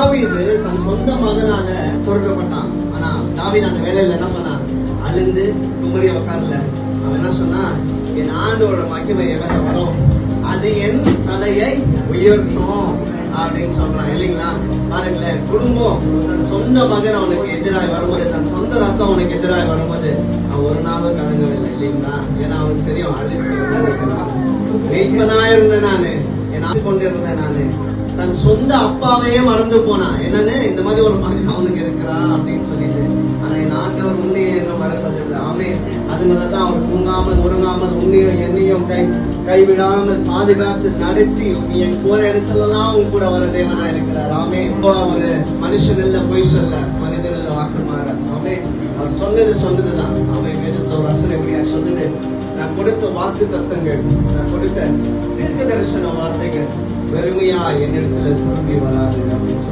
தாவீது தன் சொந்த மகனால துறக்கப்பட்டான். ஆனா தாவீது அந்த வேலையில என்ன பண்ணான்? அழுந்து குமரிய உட்கார்ல. அவன் என்ன சொன்னா, என் ஆண்டோட மகிமை எவன வரும், அது என் தலையை உயர்த்தும் அப்படின்னு சொல்றான் இல்லைங்களா? பாருங்களேன், குடும்பம் தன் சொந்த மகன் அவனுக்கு எதிராக வரும்போது, தன் சொந்த ரத்தம் அவனுக்கு எதிராக வரும்போது அவன் ஒரு நாளும் கலங்கவில்லை இல்லைங்களா? ஏன்னா அவனுக்கு தெரியும், அழிச்சு இருந்தேன் நானு, என் கொண்டிருந்தேன் நானு. தன் சொந்த அப்பாவையே மறந்து போனான். என்னன்னு, இந்த மாதிரி ஒரு மகன் அவனுக்கு இருக்கிறா அப்படின்னு சொல்லிட்டு. ஆனா என் ஆண்டவர் உன்னையே என்ன மறப்பதில்லை. ஆமே, அதனாலதான் அவர் தூங்காமல் உறங்காமல் உன்னையும் என்னையும் கைவிடாமல் பாதுகாத்து நடத்தி என் போற இடத்துலலாம் அவங்க கூட வர தேவனா இருக்கிறார். ஆமே, இப்போ அவரு மனுஷன் இல்ல, பொய் சொல்ல, மனிதன் இல்ல, வாக்கு மாற. ஆமே, அவர் சொன்னதுதான். அவன் எடுத்த ஒரு வசனம் எப்படியா சொன்னது, நான் கொடுத்த வாக்கு தத்தங்கள், நான் கொடுத்த தீர்க்க தரிசன வார்த்தைகள் வெறுமையா என்னிடத்துல திரும்பி வராது அப்படின்னு